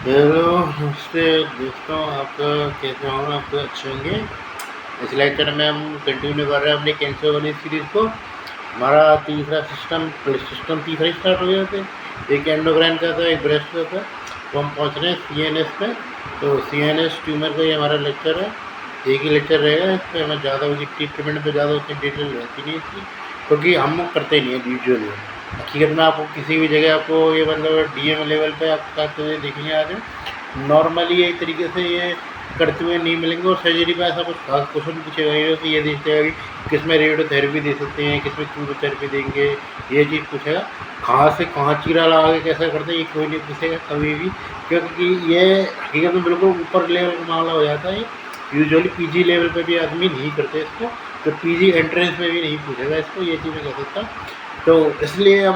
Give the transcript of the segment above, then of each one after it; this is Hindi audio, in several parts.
हेलो, नमस्ते दोस्तों। आपका कैसे होंगे? आप तो अच्छे होंगे। इस लेक्चर में हम कंटिन्यू कर रहे हैं अपनी कैंसर वाली सीरीज़ को। हमारा सिस्टम तीसरा ही स्टार्ट हो गया था। एक एंडोक्राइन का था, एक ब्रेस्ट का था। तो हम पहुंच रहे हैं CNS पे। तो CNS ट्यूमर का ये हमारा लेक्चर है। एक ही लेक्चर रहेगा। इस पर हमें ज़्यादा उसकी ट्रीटमेंट पे ज़्यादा उतनी डिटेल रहती नहीं इसकी, क्योंकि हम करते नहीं है यूजुअली। हकीकत में आपको किसी भी जगह आपको ये मतलब DM लेवल पे आप करते हुए देखेंगे आज नॉर्मली एक तरीके से ये करते हुए नहीं मिलेंगे। और सर्जरी में ऐसा कुछ खास क्वेश्चन पूछेगा ही नहीं कि ये देखते हैं किस में रेडियोथेरेपी दे सकते हैं, किस में कीमोथेरेपी देंगे, ये चीज़ पूछेगा। कहाँ से कहाँ चीरा लगा के कैसा करते हैं ये कोई नहीं पूछेगा कभी भी, क्योंकि ये हकीकत में बिल्कुल ऊपर लेवल का मामला हो जाता है। यूजुअली PG लेवल पे भी आदमी नहीं करते इसको, तो PG एंट्रेंस में भी नहीं पूछेगा इसको, ये चीज़ मैं कह सकता हूँ। तो इसलिए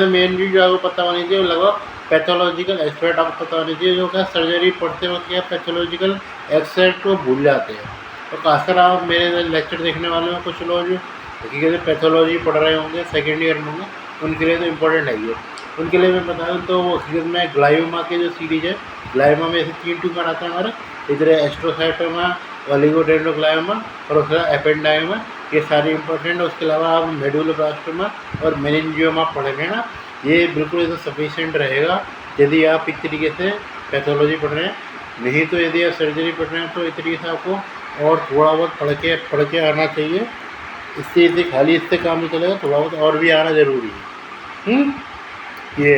मेन चीज़ जो आपको पता होनी चाहिए लगभग पैथोलॉजिकल एस्पेक्ट आपको पता होनी चाहिए। जो क्या सर्जरी पढ़ते वक्त क्या पैथोलॉजिकल एस्पेक्ट को भूल जाते हैं। तो खासकर आप मेरे लेक्चर देखने वाले में कुछ लोग जो हकीकत में पैथोलॉजी पढ़ रहे होंगे सेकेंड ईयर में होंगे, उनके लिए तो इम्पोर्टेंट है ये। उनके लिए मैं बता दूँ तो वो हकीकत में ग्लायोमा के जो सीरीज है, ग्लायोमा में ऐसे 3 ट्यूमर आता है हमारा। इधर एस्ट्रोसाइटोमा, ओलिगोडेंड्रोग्लायोमा और उसका एपेंडायोमा, ये सारे इंपॉर्टेंट है। उसके अलावा आप मेडुलोब्लास्टोमा और मेनिंजियोमा पढ़ लेना, ये बिल्कुल ऐसा सफिशिएंट रहेगा यदि आप एक तरीके से पैथोलॉजी पढ़ रहे हैं। नहीं तो यदि आप सर्जरी पढ़ रहे हैं तो इस तरीके से आपको और थोड़ा बहुत पढ़ के आना चाहिए। इससे खाली इससे काम नहीं चलेगा, थोड़ा बहुत और भी आना ज़रूरी है। ये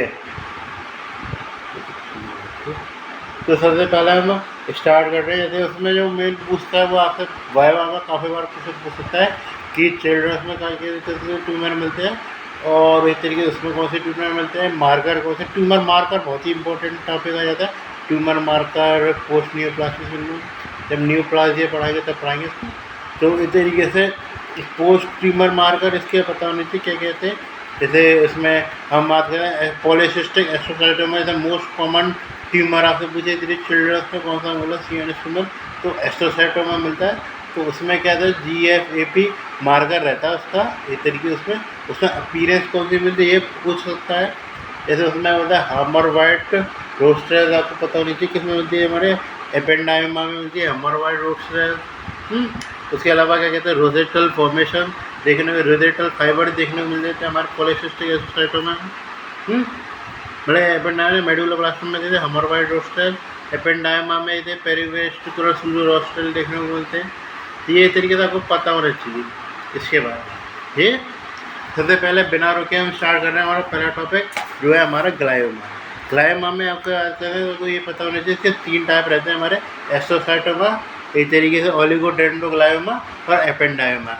तो सबसे पहले हम स्टार्ट कर रहे हैं। जैसे उसमें जो मेन पूछता है वो आपसे वाइवा में काफ़ी बार क्वेश्चन पूछ सकता है कि चिल्ड्रंस में कैसे ट्यूमर मिलते हैं और इस तरीके से उसमें कौन से ट्यूमर मिलते हैं, मार्कर कौन से ट्यूमर मार्कर बहुत ही इंपॉर्टेंट टॉपिक आ जाता है। Tumour marker post neoplastic syndrome, जब न्यूप्लासिया पढ़ाएंगे तब पढ़ाएंगे इसको। तो इस तरीके से पोस्ट ट्यूमर मार्कर इसके पता होनी चाहिए क्या कहते हैं। जैसे इसमें हम बात करें polycystic astrocytoma is the most common tumour, आपसे पूछे इतनी चिल्ड्रंस में कौन सा बोला CNS ट्यूमर, तो एस्ट्रोसाइटोमा मिलता है। तो उसमें क्या था GFAP मार्कर रहता है उसका एक तरीके उसमें अपीयरेंस कौन सी मिलती है ये पूछ सकता है। जैसे उसमें होता है हमर वाइट रोस्ट्रेज, आपको पता होनी चाहिए किसमें मिलती है, हमारे एपेंडाइमा में मिलती है हमर वाइट रोस्ट्रेज। उसके अलावा क्या कहते हैं रोजेटल फॉर्मेशन देखने को, रोजेटल फाइबर देखने को मिल जाते हैं हमारे पॉलीसिस्टिक एस्ट्रोसाइटोमा में। बड़े एपेंडाइमा मेडुलोब्लास्टोमा में जैसे हमर वाइट रोस्ट्रेज, एपेंडाइमा में जैसे पेरिवेस्टिकुलर सूडोरोस्ट्रल देखने को मिलते हैं। तो ये तरीके से आपको पता होना चाहिए। इसके बाद ये सबसे पहले बिना रुके हम स्टार्ट कर रहे हैं। हमारा पहला टॉपिक जो है हमारा ग्लायोमा। ग्लायोमा में आपको आपको ये पता होना चाहिए इसके 3 टाइप रहते हैं हमारे, एस्ट्रोसाइटोमा, एक तरीके से ओलिगोडेंड्रोग्लायोमा और एपेंडायोमा।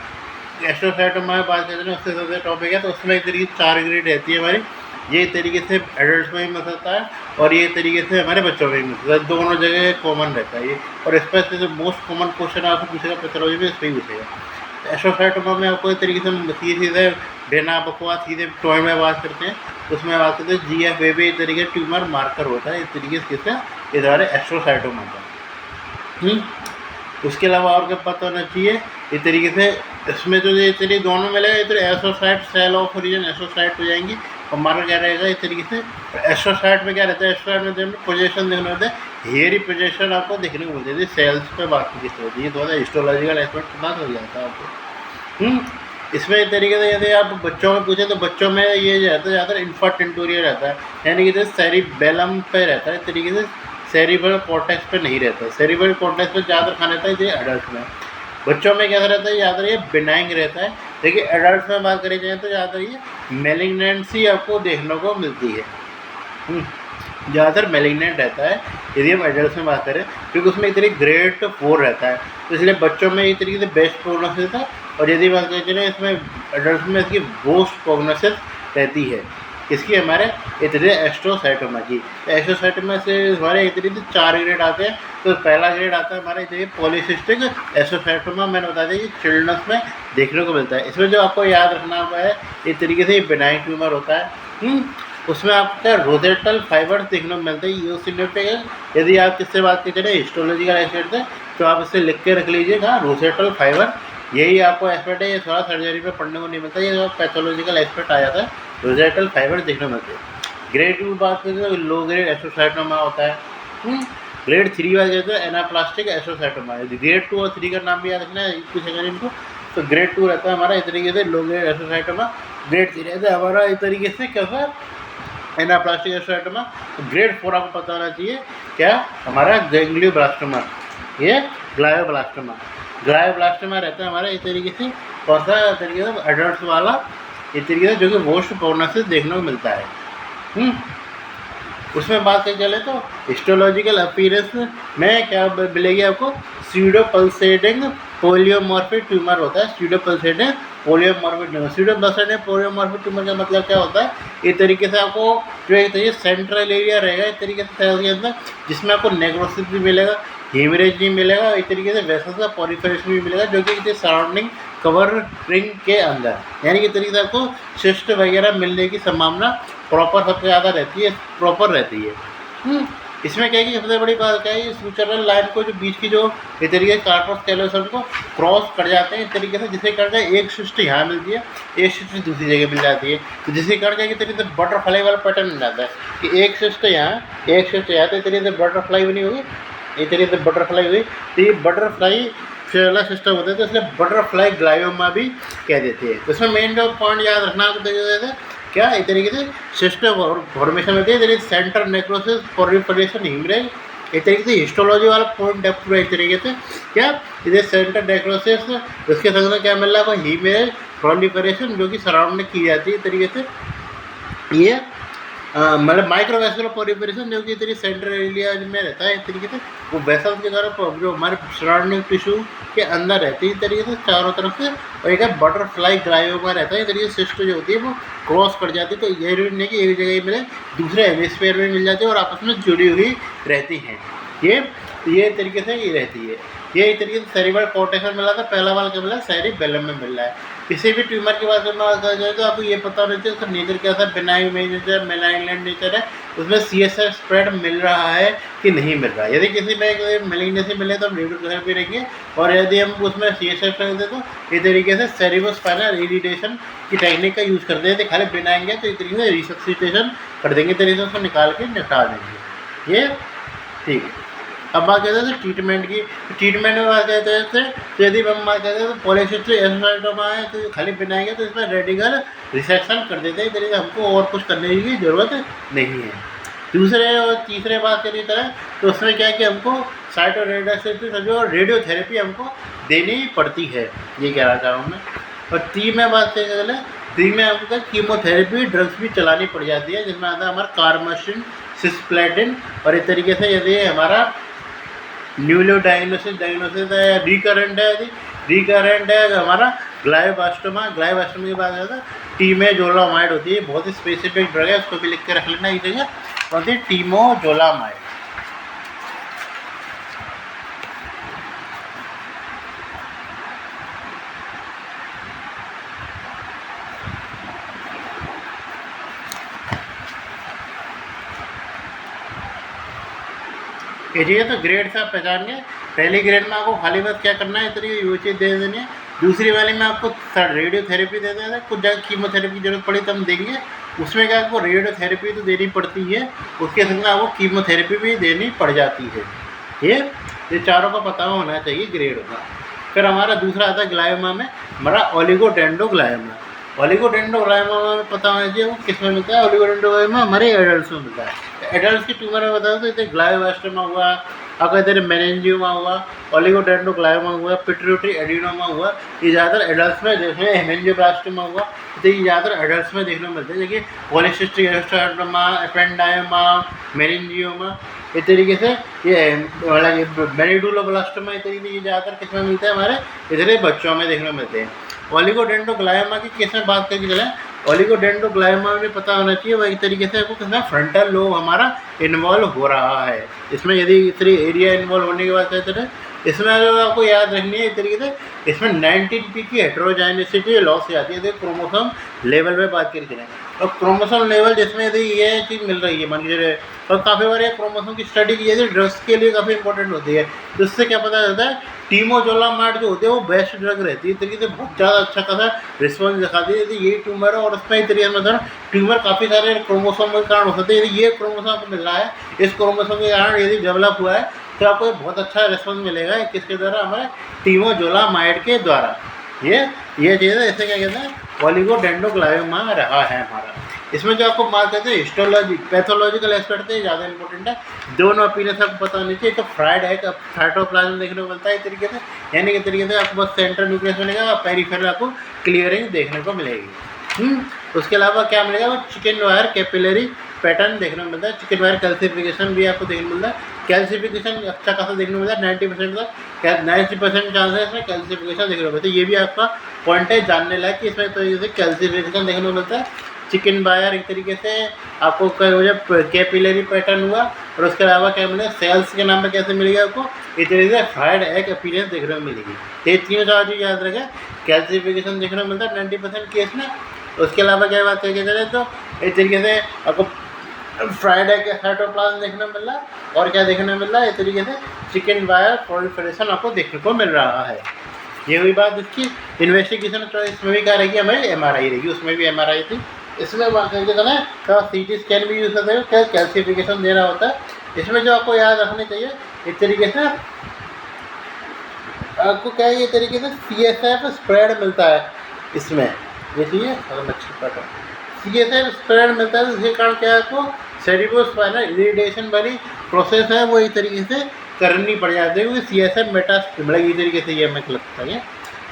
एस्ट्रोसाइटोमा में बात करते हैं उससे सबसे टॉपिक है, तो उसमें एक तरीके 4 ग्रेड रहती है हमारी। ये तरीके से एडल्ट में भी मिल सकता है और ये तरीके से हमारे बच्चों में भी मिल सकता है, दोनों जगह कॉमन रहता है ये। और इस पर से मोस्ट कॉमन क्वेश्चन आपको पूछेगा पैथोलॉजी में, इस पर ही पूछेगा। एस्ट्रोसाइटोमा में आपको एक तरीके से हम सीधे बिना बकवास सीधे टॉय में बात करते हैं, उसमें बात करते हैं GFAP एक तरीके ट्यूमर मार्कर होता है इस तरीके से किसका, इस हमारे एस्ट्रोसाइटोमा का। उसके अलावा और क्या पता होना चाहिए इस तरीके से, इसमें जो ये चलिए दोनों मिलेगा इधर astrocyte cell of origin astrocyte हो जाएंगी। और हमारा क्या रहेगा इस तरीके से एस्ट्रोसाइट में क्या रहता है, एस्ट्रोसाइट में पोजीशन देखने होते हैं, हेयरी पोजीशन आपको देखने को मिलती है। सेल्स पे बात की होती है, थोड़ा हिस्टोलॉजिकल एस्पेक्ट पता चल जाता है आपको। इसमें इस तरीके से यदि आप बच्चों में पूछें तो बच्चों में ये रहता है ज़्यादातर इंफाटेंटोरिया रहता है, यानी कि सेरिबेलम पे रहता है इस तरीके से, सेरिब्रल कॉर्टेक्स पे नहीं रहता। सेरिब्रल कॉर्टेक्स पे ज़्यादातर खाना रहता है ये एडल्ट में। बच्चों में कैसा रहता है ज़्यादातर ये बिनाइंग रहता है। देखिए एडल्ट में बात करी जाए तो ज़्यादातर ये मेलिग्नेंसी आपको देखने को मिलती है, ज़्यादातर मेलिग्नेंट रहता है यदि हम एडल्ट में बात करें, क्योंकि उसमें एक तरीके ग्रेड 4 रहता है। तो इसलिए बच्चों में एक तरीके से बेस्ट प्रोग्नोसिस रहता है, और यदि बात करें ना इसमें एडल्ट में इसकी वर्स्ट प्रोग्नोसिस रहती है। इसकी हमारे इतने एस्ट्रोसाइटोमा की, एस्ट्रोसाइटोमा से हमारे एक तरीके से 4 ग्रेड आते हैं। तो पहला ग्रेड आता है हमारा इतने पॉलीसिस्टिक एस्ट्रोसाइटोमा, मैंने बता दिया कि चिल्ड्रंस में देखने को मिलता है। इसमें जो आपको याद रखना है एक तरीके से बेनाइन ट्यूमर होता है। उसमें आपका रोजेटल फाइबर्स देखने को मिलते हैं यूसिनोफिल। यदि आप किससे बात करते हैं हिस्टोलॉजिकल एस्पेक्ट से, तो आप इसे लिख के रख लीजिएगा रोजेटल फाइबर। यही आपको एस्पेक्ट है, ये थोड़ा सर्जरी में पढ़ने को नहीं मिलता, ये पैथोलॉजिकल एस्पेक्ट आ जाता है, रोजेटल फाइबर देखने को मिलते हैं। ग्रेड 2 बात करें तो लो ग्रेड एस्ट्रोसाइटोमा होता है। ग्रेड 3 बात करें तो एनाप्लास्टिक एस्ट्रोसाइटोमा है। ग्रेड 2 और 3 का नाम भी याद रखना है, पूछेगा इनको। तो ग्रेड 2 रहता है हमारा इस तरीके से लो ग्रेड एस्ट्रोसाइटोमा, ग्रेड 3 रहता है हमारा इस तरीके से कैसा एनाप्लास्टिक एस्ट्रोसाइटोमा। तो ग्रेड 4 आपको पता होना चाहिए क्या, हमारा गैंग्लियोब्लास्टोमा, ये ग्लायोब्लास्टोमा। ग्लायोब्लास्टोमा रहता है हमारा इस तरीके से, कौन सा तरीके से एडल्ट वाला इस तरीके से, जो कि वोस्ट प्रोग्नोसिस देखने को मिलता है। उसमें बात करें चले तो हिस्टोलॉजिकल अपीयरेंस में क्या मिलेगी आपको, स्यूडो पल्सेटिंग पोलियोमॉर्फिक ट्यूमर होता है। Pseudo pulsating pleomorphic tumour, pseudo pulsating pleomorphic tumour का मतलब क्या होता है, इस तरीके से आपको जो एक तरीके सेंट्रल एरिया रहेगा इस तरीके से सेल के अंदर, जिसमें आपको नेक्रोसिस भी मिलेगा, हीमरेज भी मिलेगा, इस तरीके से वेसल्स का पॉलीफरेशन भी मिलेगा, जो कि सराउंडिंग कवर रिंग के अंदर, यानी कि तरीके से आपको सिस्ट वगैरह मिलने की संभावना प्रॉपर सबसे ज़्यादा रहती है, प्रॉपर रहती है। इसमें क्या है कि सबसे बड़ी बात क्या है, इस सुचरल लाइन को जो बीच की जो इस तरीके कार्पस कैलोसम को क्रॉस कर जाते हैं इस तरीके से, जिसके कारण एक सिस्ट यहाँ मिलती है, एक सिस्ट दूसरी जगह मिल जाती है। तो जिसके कारण क्या तरीके से बटरफ्लाई वाला पैटर्न मिल जाता है कि एक सिस्ट यहाँ, एक सिस्ट यहाँ, तो इस तरीके से बटरफ्लाई बनी हुई, इस तरीके से बटरफ्लाई हुई। तो ये बटरफ्लाई वाला सिस्टम होता है, तो इसलिए बटरफ्लाई ग्लायोमा भी कह देते हैं। तो इसमें मेन जो पॉइंट याद रखना है क्या, इस तरीके से सिस्टम फॉर्मेशन होती है, तरीके सेंटर नेक्रोसिस प्रोलिफरेशन हीमरेज, इस तरीके से हिस्टोलॉजी वाला पॉइंट डेप्थ पूरा इस तरीके से क्या, इधर सेंटर नेक्रोसिस, उसके संग में क्या मिल रहा है, हीमरेज प्रोलिफरेशन जो कि सराउंडिंग की जाती है इस तरीके से। ये मतलब माइक्रोवेस्कुलर प्रोलिफरेशन जो कि तेरी सेंट्रल एरिया में रहता है इस तरीके से, वो वेसल्स के द्वारा जो हमारे सराउंडिंग टिश्यू के अंदर रहती है इस तरीके से चारों तरफ से। और एक है बटरफ्लाई ग्लायोमा रहता है, इस तरीके से सिस्ट जो होती है वो क्रॉस कर जाती है, तो ये नहीं कि एक जगह मिले, दूसरे हेमिस्फीयर में मिल जाती है और आपस में जुड़ी हुई रहती हैं। ये तरीके से ये रहती है। ये एक तरीके से सेरिब्रल कॉर्टेक्स में मिला था, पहला वाला क्या मिला सेरिबेलम में मिल रहा है। किसी भी ट्यूमर की बात करना जाए तो आपको ये पता होना चाहिए उसका नेचर क्या था, बेनाइन नेचर, मेलाइनेंट नेचर है, उसमें CSF स्प्रेड मिल रहा है कि नहीं मिल रहा है। यदि किसी में मेलिग्नेंसी मिले तो हम रेडियोथेरेपी रहेंगे, और यदि हम उसमें CSF रखते तो इस तरीके से सेरिब्रोस्पाइनल रिहेबिलिटेशन की टेक्निक का यूज़ करते हैं। तो खाली बनाएंगे तो इस तरीके से रिसब्सिटेशन कर देंगे, तरीके से उसको निकाल के निपटा देंगे। ये ठीक है। अब बात कहते हैं ट्रीटमेंट की, ट्रीटमेंट में बात कहते हैं तो यदि हम बात कहते हैं तो पॉलीसिस्टिक एस्ट्रोसाइटोमा है तो खाली बनाएंगे तो इसमें रेडिकल रिसेक्शन कर देते हैं, तरीके हमको और कुछ करने की ज़रूरत नहीं है। दूसरे और तीसरे बात करी तरह तो उसमें क्या है कि हमको रेडियोथेरेपी हमको देनी पड़ती है, ये कह रहा था मैं। और 3 में बात करें 3 में हमको कीमोथेरेपी ड्रग्स भी चलानी पड़ जाती है, जिसमें आता है हमारा कार्मासिन, सिस्प्लेटिन, और इस तरीके से यदि हमारा न्यूलो डायग्नोसिस है, रिकरेंट है हमारा ग्लायोब्लास्टोमा की बात करता है टीमोजोलामाइड होती है, बहुत ही स्पेसिफिक ड्रग है, उसको भी लिख के रख लेना इस जगह, कौन सी टीमोजोलामाइड। ये तो ग्रेड से आप पहचान गए। पहले ग्रेड में आपको खाली बस क्या करना है, इस तरीके यू चीज़ दे देनी है। दूसरी वाले में आपको रेडियोथेरेपी दे देना है, कुछ जगह कीमोथेरेपी की जरूरत पड़ी तो हम देंगे, उसमें क्या आपको रेडियोथेरेपी तो देनी पड़ती है, उसके संग आपको कीमोथेरेपी भी देनी पड़ जाती है। ये चारों का पता होना चाहिए ग्रेड का। फिर हमारा दूसरा आता है ग्लायोमा में हमारा ओलिगोडेंड्रोग्लायोमा। ओलिगोडेंड्रोग्लायोमा में पता होना चाहिए वो किस में मिलता है, ओलिगोडेंड्रोग्लायोमा हमारे एडल्ट में मिलता है। एडल्ट की ट्यूमर में बता दो तो ग्लायोब्लास्टोमा हुआ, अगर इधर मेनिंजियोमा हुआ, ओलिगोडेंड्रोग्लायोमा हुआ, पिट्यूटरी एडिनोमा हुआ, ये ज़्यादातर एडल्ट में, जैसे हेमेंजियोब्लास्टोमा हुआ तो ये ज़्यादातर एडल्ट में देखने को मिलते हैं। देखिए पॉलीसिस्टिक एस्ट्रोसाइटोमा, एपेंडायोमा, मेनिंजियोमा, इस तरीके से ये मेनिडुलोब्लास्टोमा, इस तरीके से ये ज़्यादातर किस में मिलते हैं, हमारे इधर बच्चों में देखने को मिलते हैं। ओलिगोडेंड्रोग्लायोमा की किस में बात करके चलें, ओलिगोडेंड्रोग्लायोमा में पता होना चाहिए वही तरीके से आपको किसमें फ्रंटल लोब हमारा इन्वॉल्व हो रहा है। इसमें यदि इतनी एरिया इन्वॉल्व होने के बाद कहते हैं इसमें अगर आपको याद रखनी है इस तरीके से, इसमें 19p की हेट्रोजाइनिसिटी लॉस से आती है। देखिए क्रोमोसोम लेवल पे बात करके चलें, और क्रोमोसोम लेवल जिसमें यदि ये चीज़ मिल रही है मान लीजिए, और काफ़ी बार ये क्रोमोसोम की स्टडी की जाती है, ड्रग्स के लिए काफ़ी इंपॉर्टेंट होती है। तो इससे क्या पता चलता है टीमोजोलामाइड जो होते हैं वो बेस्ट ड्रग रहती है, तरीके से बहुत ज़्यादा अच्छा खासा रिस्पॉन्स दिखाती है। यदि ये ट्यूमर है और उसमें ही तरीके से ट्यूमर काफ़ी सारे क्रोमोसोम के कारण हो सकते हैं, यदि ये क्रोमोसोम को मिल रहा है, इस क्रोमोसोम के कारण यदि डेवलप हुआ है तो आपको एक बहुत अच्छा रिस्पॉन्स मिलेगा किसके द्वारा, हमारे टीमोजोलामाइड के द्वारा। ये चीज़ है, इसे क्या कहते हैं, ओलिगोडेंड्रोग्लायोमा रहा है हमारा। इसमें जो आपको मार्क कहते हैं हिस्टोलॉजी पैथोलॉजिकल एस्पेक्ट है, ज़्यादा इंपॉर्टेंट है। दोनों ओपिनियन आपको पता होनी चाहिए। तो फ्राइड है, साइटोप्लाज्म देखने को मिलता है इस तरीके से, यानी कि तरीके से आपको बस सेंट्रल न्यूक्लियस मिलेगा और पेरिफेरल आपको क्लियरिंग देखने को मिलेगी। उसके अलावा क्या मिलेगा, वो चिकन वायर कैपिलरी पैटर्न देखने को मिलता है। चिकन वायर कैल्सिफिकेशन भी आपको देखने को मिलता है। कैल्सिफिकेशन अच्छा खासा देखने को मिलता है, 90% का 90% चांस है इसमें कैल्सिफिकेशन देखने को मिलता है। ये भी आपका पॉइंट है जानने लायक कि इसमें तो जैसे कैल्सिफिकेशन देखने को मिलता है। चिकन वायर एक तरीके से आपको जब कैपिलरी पैटर्न हुआ, और उसके अलावा क्या मिलेगा, सेल्स के नाम पे कैसे मिलेगा आपको, इस तरीके से फ्राइड एग अपीयरेंस देखने को मिलेगी। ये तीनों चार चीज़ याद रखें, कैल्सिफिकेशन देखने को मिलता है 90% केस में। उसके अलावा क्या बात करके चले तो इस तरीके से आपको फ्राइड एग साइटोप्लाज्म देखने को मिल रहा है, और क्या देखने को मिल रहा है, इस तरीके से चिकन वायर प्रोलिफरेशन आपको देखने को मिल रहा है। ये हुई बात इसकी इन्वेस्टिगेशन। तो इसमें भी क्या रहेगी, हमारी MRI रहेगी, उसमें भी MRI थी। इसमें बात करके चले तो CT स्कैन भी यूज़ करते हैं, क्या कैल्सिफिकेशन देना होता है। इसमें जो आपको याद रखनी चाहिए इस तरीके से आपको क्या है, ये तरीके से CSF स्प्रेड मिलता है इसमें, देखिए अगर मच्छी पटा CSF स्प्रेड मिलता है, जिसके कारण क्या है, आपको सेरिब्रोस्पाइनल इरिटेशन वाली प्रोसेस है वो इस तरीके से करनी पड़ जाती है, क्योंकि CSF मेटास्टिमुलेट इस तरीके से ये हमें लगता है।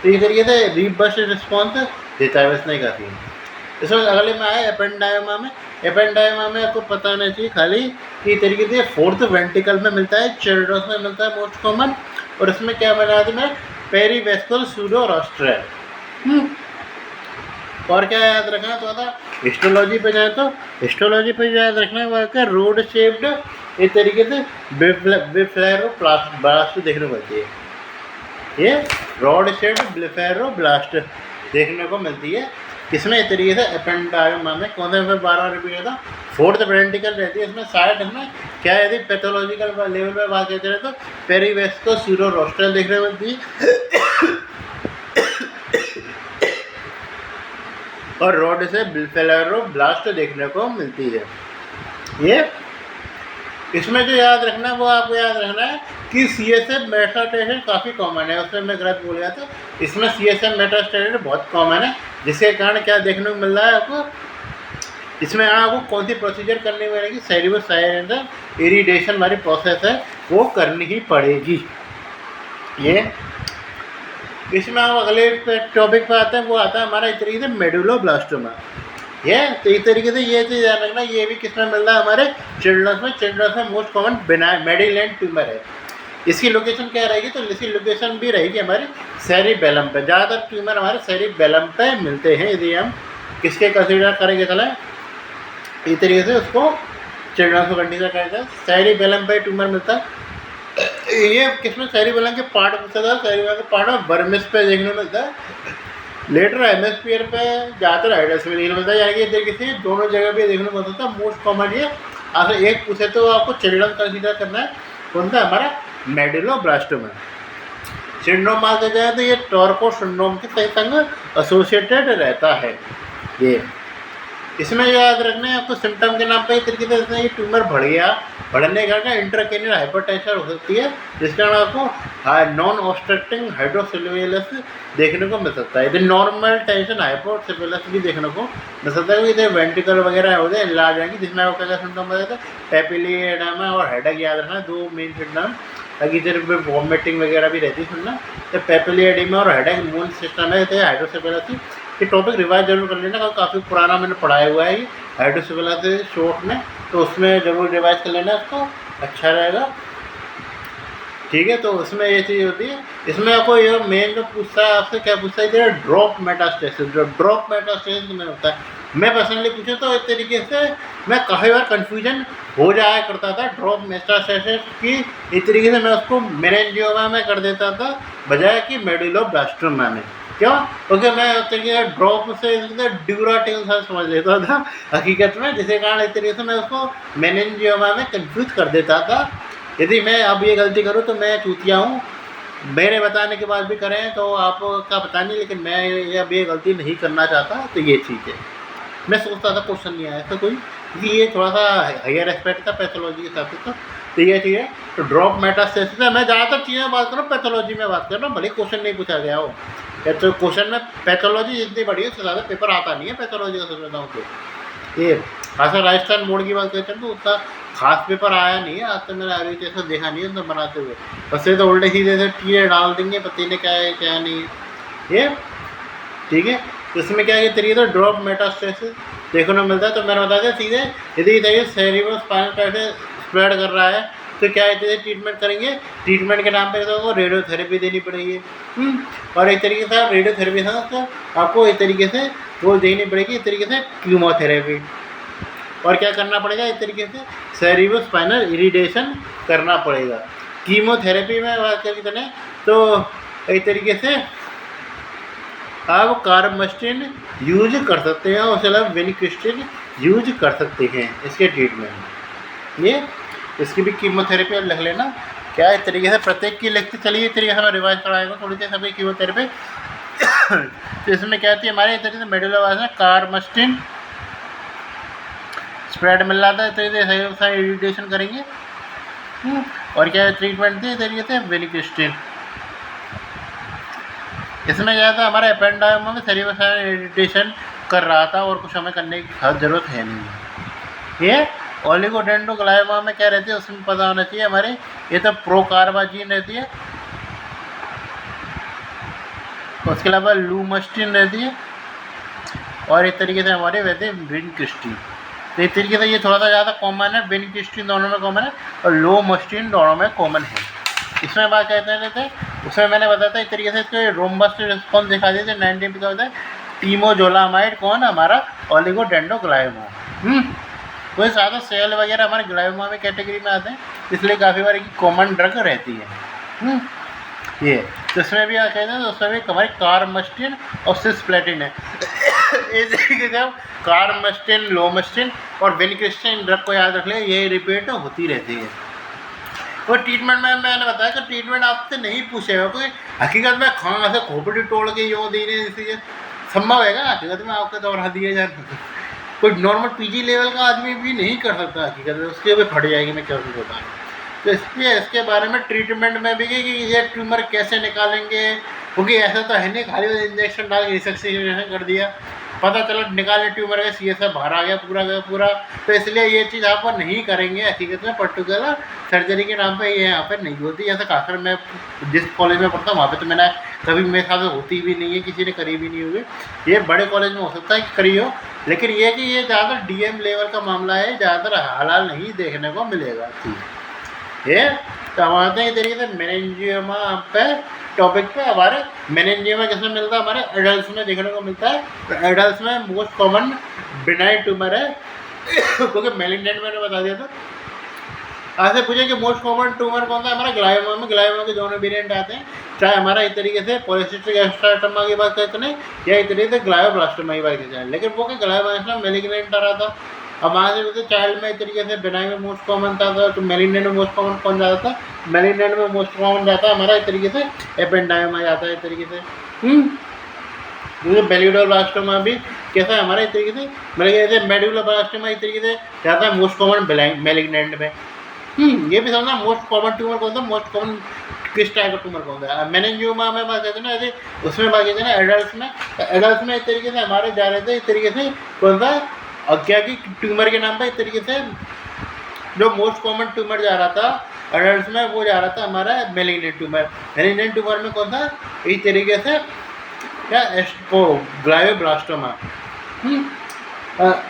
तो इस तरीके से रीबर्स्ट रिस्पॉन्स देता है, वैसे नहीं करती है। इसमें अगले में आया एपेंडाइमा में। एपेंडाइमा में आपको पता होना चाहिए खाली कि तरीके से 4th वेंट्रिकल में मिलता है, चिल्ड्रंस में मिलता है मोस्ट कॉमन। और इसमें क्या बना है, पेरीवेस्कुलर सूडोरॉस्ट्रल। और क्या याद रखना तो था, हिस्टोलॉजी पे जाए तो हिस्टोलॉजी पे याद रखना वह का रोड शेप्ड इस तरीके से ब्लेफेरोब्लास्ट देखने को मिलती है। ये रोड शेप्ड ब्लेफेरोब्लास्ट देखने को मिलती है किसमें, इस तरीके से एपेंडाइमा में। कौन सा बार बार रिपीट होता, 4th वेंट्रिकल रहती है इसमें। साइड इसमें क्या है, यदि पैथोलॉजिकल लेवल पे बात करते रहे तो पेरीवेस्कुलर सूडोरॉस्ट्रल देखने को मिलती है, और रोड से ब्लेफेरोब्लास्ट देखने को मिलती है। ये इसमें जो याद रखना है वो आपको याद रखना है कि CSF मेटास्टेशन काफ़ी कॉमन है। उसमें मैं गलत बोल गया था, इसमें CSF मेटास्टेशन बहुत कॉमन है, जिसके कारण क्या देखने को मिल रहा है आपको, इसमें आपको कौन सी प्रोसीजर करनी पड़ेगी, सेरिब्रोस्पाइनल इरिटेशन वाली प्रोसेस है वो करनी ही पड़ेगी। ये इसमें आप अगले टॉपिक पर आते हैं, वो आता है हमारा इस तरीके से मेडुलोब्लास्टोमा। ये तो इस तरीके से ये चीज़ ध्यान रखना, ये भी किसमें मिल रहा है, हमारे चिल्ड्रंस में मोस्ट कॉमन मेडिलैंड ट्यूमर है। इसकी लोकेशन क्या रहेगी, तो इसकी लोकेशन भी रहेगी हमारे सेरिबेलम पे। ज़्यादातर ट्यूमर हमारे सेरिबेलम पे मिलते हैं। यदि हम किसके कंसिडर करेंगे चले इस तरीके से उसको चिल्ड्रंस को कंसिडर करेंगे, सेरिबेलम पे ट्यूमर मिलता है। ये किसमें, सेरिबेलम के पार्ट पूछता था, सेरिबेलम के पार्ट में बर्मिस पे देखने को मिलता है। लेटर हेमिस्फीयर पे ज़्यादातर हाइड्रस में देखने मिलता है, यानी कि तरीके से दोनों जगह पे देखने को मिलता है। मोस्ट कॉमन ये अगर एक पूछे तो आपको चिल्ड्रन कंसिडर करना है, कौन सा, हमारा मेडुलोब्लास्टोमा। सिंड्रोम मानते जाए तो ये टॉर्को सिंड्रोम के सही संग एसोसिएटेड रहता है। ये इसमें याद रखना है आपको, सिम्टम के नाम पे इस तरीके से ये ट्यूमर बढ़ गया, बढ़ने के कारण इंट्राक्रैनियल हाइपरटेंशन हो सकती है, जिस कारण आपको नॉन ऑब्स्ट्रक्टिंग हाइड्रोसेलुलस देखने को मिल सकता है। यदि नॉर्मल टेंशन हाइपोसेलुलस भी देखने को मिल सकता है, इधर वेंट्रिकल वगैरह होते हैं इलाज आएंगे, जिसमें आपको क्या सिम्टम बताते हैं, पेपिली एडेमा और हेडेक याद रखना, दो मेन सिम्टम। ताकि इधर वॉमिटिंग वगैरह भी रहती है सुनना। तो पेपिली एडेमा और हेडेक इम्यून सिस्टम है, हाइड्रोसेलुलस। ये टॉपिक रिवाइज जरूर कर लेना, काफ़ी पुराना मैंने पढ़ाया हुआ है ये हाइड्रोसेफेलस शॉर्ट में, तो उसमें ज़रूर रिवाइज कर लेना उसको, अच्छा रहेगा। ठीक है, तो उसमें ये चीज़ होती है। इसमें आपको ये मेन जो पूछता है आपसे, क्या पूछता है, ड्रॉप मेटास्टेसिस। जो ड्रॉप मेटास्टेसिस में होता है, मैं पर्सनली पूछूँ तो इस तरीके से मैं काफ़ी बार कन्फ्यूजन हो जाया करता था ड्रॉप मेटास्टेसिस की। इस तरीके से मैं उसको मेनिंजियोमा में कर देता था बजाय कि मेडुलोब्लास्टोमा में। क्यों? क्योंकि मैं उस तरीके ड्रॉप से ड्यूराटिल सा समझ लेता था हकीकत में, जिसके कारण इस तरीके से मैं उसको मेनिंजियोमा में कंफ्यूज कर देता था। यदि मैं अब ये गलती करूँ तो मैं चूतिया हूँ, मेरे बताने के बाद भी करें तो आपका पता नहीं, लेकिन मैं अब ये गलती नहीं करना चाहता, तो ये चीज़ है। मैं सोचता था क्वेश्चन नहीं आया था कोई, क्योंकि ये थोड़ा सा हायर एस्पेक्ट था पैथोलॉजी के हिसाब से, तो ये चीज़ है। तो ड्रॉप मेटास्टेसिस है, मैं ज़्यादातर चीज़ें में बात कर रहा हूँ, पैथोलॉजी में बात कर रहा हूँ, भले क्वेश्चन नहीं पूछा गया हो। तो क्वेश्चन में पैथोलॉजी जितनी बड़ी है उससे ज़्यादा पेपर आता नहीं है पैथोलॉजी का, सच बताऊँ तो। ये खासा राजस्थान बोर्ड की बात करते हैं तो उतना खास पेपर आया नहीं है आज तक, मैंने अभी जैसा देखा नहीं है तो बनाते हुए। बस ये तो उल्टे सीधे से चीज़ें डाल देंगे, पता नहीं क्या है क्या नहीं है ये, ठीक है। तो इसमें क्या है कि तरीके तो ड्रॉप मेटास्टेसिस देखने को मिलता है। तो मैंने बता दिया सीधे, यदि सेरिब्रो स्पाइनल कॉर्ड से स्प्रेड कर रहा है तो क्या है ट्रीटमेंट करेंगे, ट्रीटमेंट के नाम पे तो रेडियोथेरेपी देनी पड़ेगी। और एक तरीके से रेडियोथेरेपी से आपको एक तरीके से वो देनी पड़ेगी, एक तरीके से कीमोथेरेपी। और क्या करना पड़ेगा, एक तरीके से सेरिब्रो स्पाइनल इरिटेशन करना पड़ेगा। कीमोथेरेपी में बात करें तो एक तरीके से आप कार्बमस्टिन यूज कर सकते हैं, उसके अलावा विनिक्रिस्टिन यूज कर सकते हैं इसके ट्रीटमेंट। ये इसकी भी कीमोथेरेपी लिख लेना क्या है, इस तरीके से प्रत्येक की लिखते चलिए, इस तरीके से मैं रिवाइज कराएगा थोड़ी देर सभी कीमोथेरेपी। तो इसमें क्या होती है हमारे इस तरीके से मेडुला में कार्बमस्टिन स्प्रेड मिल रहा था, इस तरीके से इरिटेशन करेंगे। और क्या है ट्रीटमेंट थी इस तरीके से विनिक्रिस्टिन। इसमें क्या था हमारे एपेंडाइमा में सेरिब्रल इरिटेशन कर रहा था और कुछ हमें करने की खास जरूरत है नहीं। ये ओलिगोडेंड्रोग्लाइकोमा में क्या रहती है उसमें पता होना चाहिए हमारे, ये तो प्रोकार्बाजीन रहती है, उसके अलावा लूमस्टिन रहती है, और इस तरीके से हमारे वैसे विनक्रिस्टिन। तो इस तरीके से ये थोड़ा सा ज़्यादा कॉमन है, विनक्रिस्टिन दोनों में कॉमन है और लूमस्टिन दोनों में कॉमन है। इसमें बात कहते रहते हैं, उसमें मैंने बताया था इस तरीके से इसके रोम्बस रिस्पॉन्स दिखा देते 90 का होता है। टीमोजोलामाइड कौन हमारा ओलिगोडेंड्रोग्लाइकोमा। कोई सारा सेल वगैरह हमारे ग्लाइकोमा में कैटेगरी में आते हैं, इसलिए काफ़ी बार की कॉमन ड्रग रहती है। ये तो इसमें भी कहते हैं, तो उसमें भी हमारी कार्बमस्टिन और सिस्प्लेटिन है। इस तरीके से हम कार्बमस्टिन, लोमस्टिन और विनक्रिस्टिन ड्रग को याद रख लें, ये रिपीट होती रहती है। और ट्रीटमेंट में मैंने बताया कि ट्रीटमेंट आपसे नहीं पूछेगा, क्योंकि हकीकत में खां से खोपड़ी तोड़ के यूँ देने इसलिए संभव है हकीकत में आपके दौरा दिए जाए, कोई नॉर्मल पीजी लेवल का आदमी भी नहीं कर सकता हकीकत में, उसके भी फट जाएगी। मैं क्या बता रहा हूँ, तो इसलिए इसके बारे में ट्रीटमेंट में भी कि ये ट्यूमर कैसे निकालेंगे, क्योंकि ऐसा तो है नहीं खाली इंजेक्शन डाल के रिसेक्शन कर दिया, पता चला निकाले ट्यूमर का सी सब बाहर आ गया पूरा। तो इसलिए ये चीज़ आप नहीं करेंगे हकीकत में, पर्टिकुलर सर्जरी के नाम पे ये यहाँ पर नहीं होती। जैसे खासकर मैं जिस कॉलेज में पढ़ता हूँ वहाँ पे तो मैंने कभी मेरे ख्याल से होती भी नहीं है, किसी ने करी भी नहीं हुई। ये बड़े कॉलेज में हो सकता है कि करी हो, लेकिन ये कि ये ज़्यादातर DM लेवल का मामला है, ज़्यादातर हालाल नहीं देखने को मिलेगा। ये तो हमारे हैं तरीके से मेनिंजियोमा पे टॉपिक पे हमारे मेनिंजियोमा किसमें मिलता है, हमारे एडल्ट में देखने को मिलता है। तो एडल्ट में मोस्ट कॉमन बिनाइन ट्यूमर है, क्योंकि मेलिग्नेंट मैंने बता दिया था। आज से पूछे कि मोस्ट कॉमन ट्यूमर कौन सा है, हमारा ग्लायोमा में। ग्लायोमा के दोनों वेरिएंट आते हैं, चाहे हमारा इस तरीके से पॉलिसिस्टिक एस्ट्राटोमा की बात करते हैं या इस तरीके से ग्लायोब्लास्टोमा की बात करते हैं, लेकिन वो कि ग्लायोब्लास्टोमा मेलिग्नेंट आ रहा था। अब वहाँ से चाइल्ड में इस तरीके से बिनाइन में मोस्ट कॉमन था, तो मेलिग्नेंट में मोस्ट कॉमन कौन जाता था, मेलिग्नेंट में मोस्ट कॉमन जाता है हमारा इस तरीके से एपेंडाइमा जाता है इस तरीके से। बेलिडोब्लास्टोमा भी कैसा है हमारा इस तरीके से, मतलब जैसे मेडुलोब्लास्टोमा इस तरीके से जाता है मोस्ट कॉमन मेलिग्नेंट में। ये भी समझना मोस्ट कॉमन ट्यूमर कौन सा, मोस्ट कॉमन किस टाइप का ट्यूमर कौन सा है। मेनिंजियोमा में बात करते हैं ना, ऐसे उसमें बात करते हैं ना एडल्ट में इस तरीके से हमारे जा रहे थे इस तरीके से कौन सा, और क्या कि ट्यूमर के नाम पे इस तरीके से जो मोस्ट कॉमन ट्यूमर जा रहा था एडल्ट में, वो जा रहा था हमारा मेलिग्नेंट ट्यूमर। मेलिग्नेंट ट्यूमर में कौन सा, इस तरीके से क्या ग्लायोब्लास्टोमा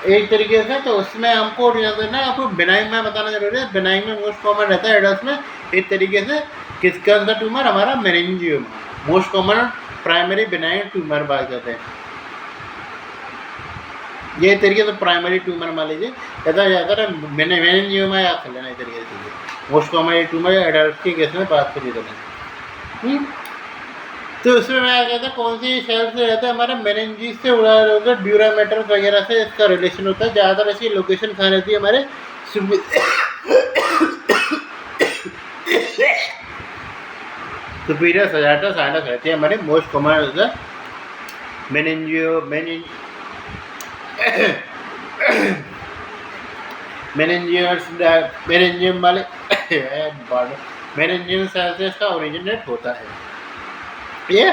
एक तरीके से। तो उसमें हमको आपको बिनाइन में बताना जरूरी है, बिनाइन में मोस्ट कॉमन रहता है एडल्ट में एक तरीके से किसका अंदर ट्यूमर, हमारा meningioma most common primary benign tumour बात करते हैं। ये तरीके से प्राइमरी ट्यूमर मान लीजिए ऐसा ज़्यादा मेनिंजियोमा याद कर लेना इस तरीके से मोस्ट कॉमन ट्यूमर एडल्ट के केस में बात करिए तो। तो उसमें मैं कहता हूँ कौन सी सेल से रहता है, हमारे मेनिंजिस से उड़ा होगा, ड्यूरामेटर वगैरह से इसका रिलेशन होता है। ज़्यादातर इसकी लोकेशन कहाँ रहती है, हमारे सुपीरियर सजाइटस साइनस रहती है हमारी मोस्ट कॉमन मेनिंजियम वाले मेनिंजियम सेल से इसका ओरिजिनेट होता है। ये